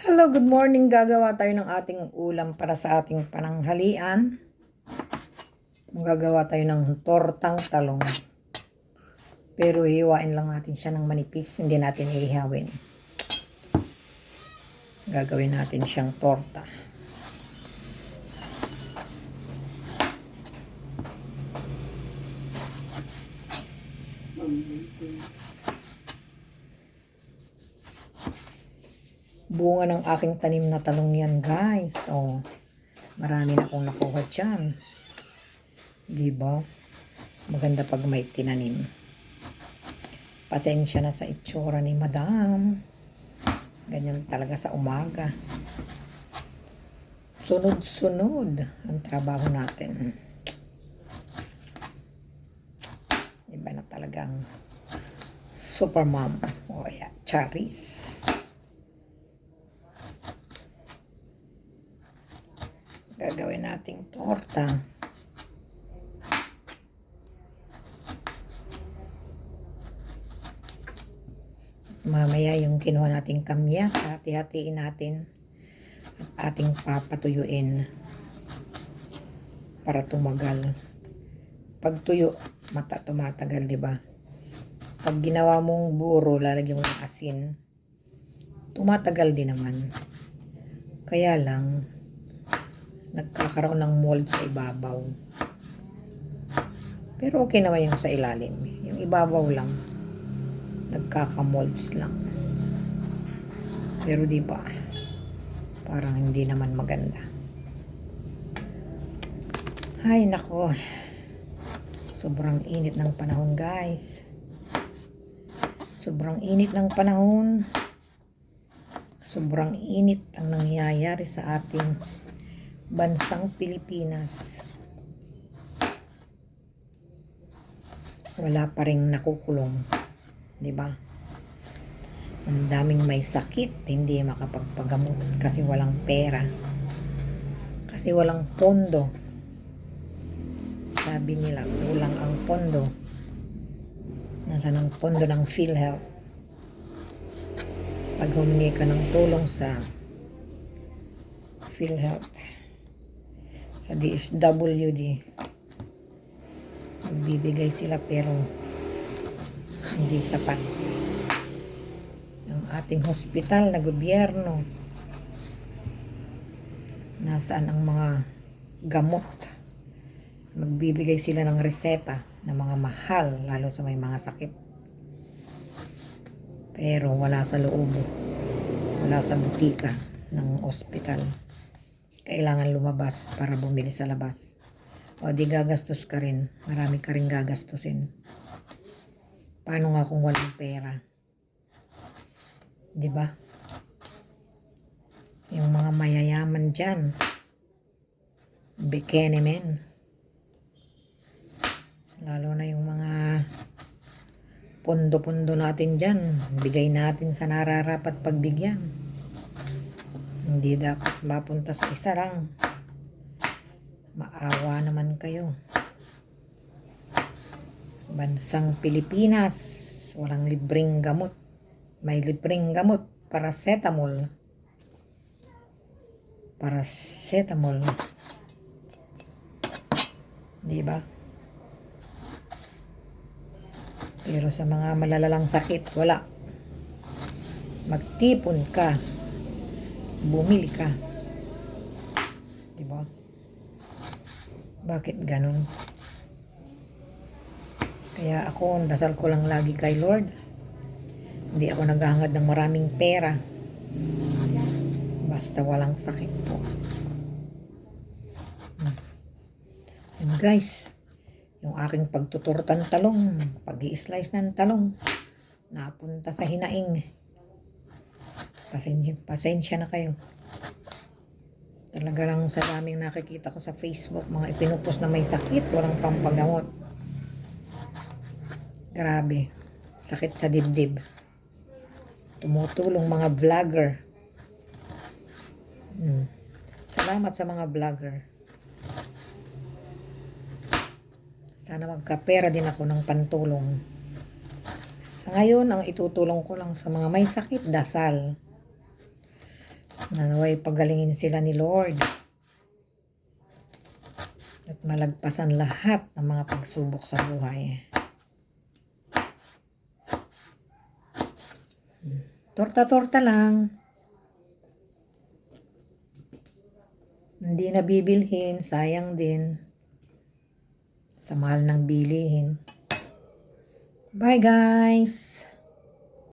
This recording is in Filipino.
Hello, good morning. Gagawa tayo ng ating ulam para sa ating pananghalian. Gagawa tayo ng tortang talong. Pero hiwain lang natin siya ng manipis, hindi natin ihawin. Gagawin natin siyang torta. Bunga ng aking tanim na talong yan, guys. Oh, marami na akong nakuha dyan. Diba? Maganda pag may tinanim. Pasensya na sa itsura ni Madam. Ganyan talaga sa umaga. Sunod-sunod ang trabaho natin. Iba na talagang super mom. O yeah, Charis. Gagawin nating torta. Mamaya yung kinuha nating kamyas, hati-hatiin natin at ating papatuyuin para tumagal. Pag tuyo, tumatagal, di ba? Pag ginawa mong buro, lalagyan mo ng asin, tumatagal din naman. Kaya lang, nagkakaroon ng mold sa ibabaw. Pero okay naman yung sa ilalim. Yung ibabaw lang, nagkakamolds lang. Pero di ba, parang hindi naman maganda. Ay nako, sobrang init ng panahon, guys. Sobrang init ng panahon. Sobrang init ang nangyayari sa ating bansang Pilipinas. Wala pa ring nakukulong, di ba? Ang daming may sakit, hindi makapagpagamot kasi walang pera, kasi walang pondo. Sabi nila kulang ang pondo. Nasaan ang pondo ng PhilHealth? Pag humingi ka ng tulong sa PhilHealth, sa DSWD, magbibigay sila pero hindi sapat. Ang ating hospital na gobyerno, nasaan ang mga gamot? Magbibigay sila ng reseta na mga mahal, lalo sa may mga sakit. Pero wala sa loob, wala sa butika ng ospital. Kailangan lumabas para bumili sa labas. O di gagastos ka rin. Marami ka rin gagastusin. Paano nga kung walang pera? Di ba? Yung mga mayayaman dyan, bikini men. Lalo na yung mga pondo-pondo natin dyan, bigay natin sa nararapat pagbigyan. Hindi dapat mapunta sa isa lang. Maawa naman kayo. Bansang Pilipinas, walang libreng gamot. May libreng gamot, paracetamol. Paracetamol. Di ba? Pero sa mga malalalang sakit, wala. Magtipon ka. Bumili ka. Diba? Bakit ganun? Kaya ako, dasal ko lang lagi kay Lord. Hindi ako naghahangad ng maraming pera. Basta walang sakit po. And guys, yung aking pagtuturtan talong, pag-i-slice ng talong, napunta sa hinaing. Pasensya na kayo. Talaga lang sa daming nakikita ko sa Facebook, mga ipinupos na may sakit, walang pampagamot. Grabe, sakit sa dibdib. Tumutulong mga vlogger. Salamat sa mga vlogger. Sana magkapera din ako ng pantulong. Sa ngayon, ang itutulong ko lang sa mga may sakit, dasal. Naway pagalingin sila ni Lord. At malagpasan lahat ng mga pagsubok sa buhay. Torta-torta lang. Hindi na bibilhin, sayang din. Sa mahal ng bilihin. Bye guys!